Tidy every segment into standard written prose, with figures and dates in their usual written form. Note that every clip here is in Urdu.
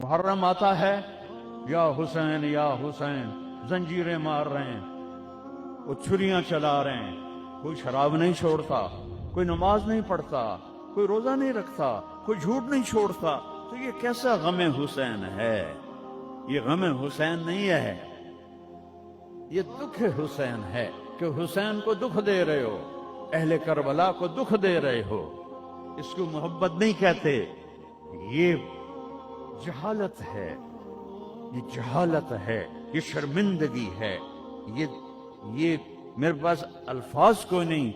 محرم آتا ہے، یا حسین زنجیریں مار رہے ہیں، وہ چھریاں چلا رہے ہیں، کوئی شراب نہیں چھوڑتا، کوئی نماز نہیں پڑھتا، کوئی روزہ نہیں رکھتا، کوئی جھوٹ نہیں چھوڑتا، تو یہ کیسا غم حسین ہے؟ یہ غم حسین نہیں ہے، یہ دکھ حسین ہے کہ حسین کو دکھ دے رہے ہو، اہل کربلا کو دکھ دے رہے ہو۔ اس کو محبت نہیں کہتے، یہ جہالت ہے، یہ جہالت ہے، یہ شرمندگی ہے، یہ میرے پاس الفاظ کوئی نہیں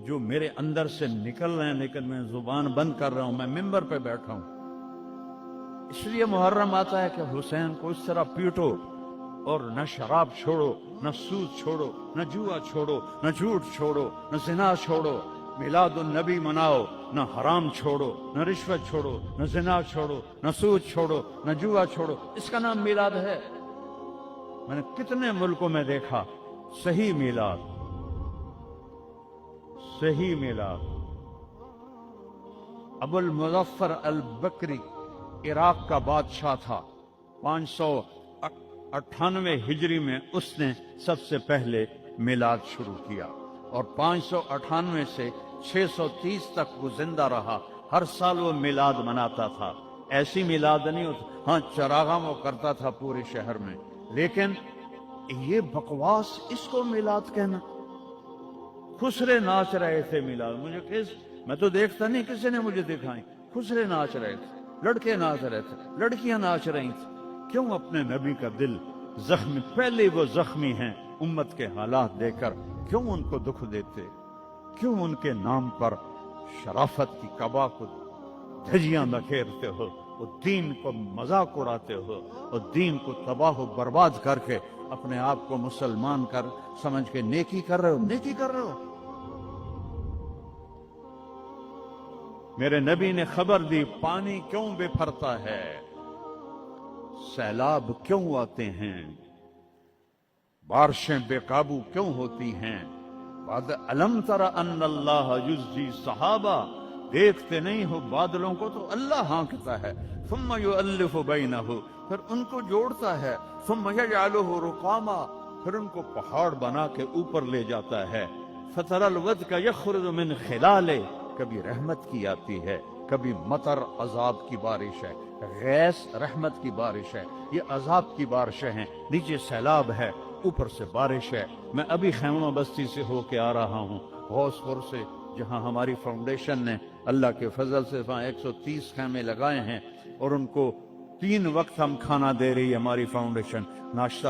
جو میرے اندر سے نکل رہے ہیں، لیکن میں زبان بند کر رہا ہوں، میں ممبر پہ بیٹھا ہوں۔ اس لیے محرم آتا ہے کہ حسین کو اس طرح پیٹو، اور نہ شراب چھوڑو، نہ سود چھوڑو، نہ جوا چھوڑو، نہ جھوٹ چھوڑو، نہ زنا چھوڑو، میلاد النبی مناؤ، نہ حرام چھوڑو، نہ رشوت چھوڑو، نہ زنا چھوڑو، نہ سود چھوڑو، نہ جوا چھوڑو۔ اس کا نام میلاد ہے؟ میں نے کتنے ملکوں میں دیکھا صحیح میلاد، صحیح میلاد۔ ابو المظفر البکری عراق کا بادشاہ تھا، 598 ہجری میں اس نے سب سے پہلے میلاد شروع کیا، اور 598 سے 630 تک وہ زندہ رہا، ہر سال وہ میلاد مناتا تھا۔ ایسی میلاد نہیں ہوتا، ہاں چراغاں وہ کرتا تھا پورے شہر میں، لیکن یہ بکواس، اس کو میلاد کہنا۔ خسرے ناچ رہے تھے میلاد، میں تو دیکھتا نہیں، کسی نے مجھے دکھائی، خسرے ناچ رہے تھے، لڑکے ناچ رہے تھے، لڑکیاں ناچ رہی تھیں۔ کیوں اپنے نبی کا دل زخمی، پہلے وہ زخمی ہیں امت کے حالات دے کر، کیوں ان کو دکھ دیتے؟ کیوں ان کے نام پر شرافت کی قبا کو دھجیاں بکھیرتے ہو، اور دین کو مذاق اڑاتے ہو، اور دین کو تباہ و برباد کر کے اپنے آپ کو مسلمان کر سمجھ کے نیکی کر رہے ہو؟ نیکی کر رہے ہو؟ میرے نبی نے خبر دی، پانی کیوں بپھرتا ہے، سیلاب کیوں آتے ہیں، بارشیں بے قابو کیوں ہوتی ہیں۔ بعد الم تر ان اللہ یزجی صحابہ، دیکھتے نہیں ہو بادلوں کو تو اللہ ہانکتا ہے، ثم یؤلف بینہ، پھر ان کو جوڑتا ہے، ثم یجعلہ رقاما، پھر ان کو پہاڑ بنا کے اوپر لے جاتا ہے، فتر الودق یخرج من خلالہ، کبھی رحمت کی آتی ہے، کبھی مطر عذاب کی بارش ہے، غیث رحمت کی بارش ہے، یہ عذاب کی بارشیں ہیں، نیچے سیلاب ہے، اوپر سے بارش ہے۔ میں ابھی خیمہ بستی سے ہو کے آ رہا ہوں، غوث پور سے، جہاں ہماری فاؤنڈیشن نے اللہ کے فضل سے 130 خیمے لگائے ہیں، اور ان کو 3 وقت ہم کھانا دے رہی ہے ہماری فاؤنڈیشن، ناشتہ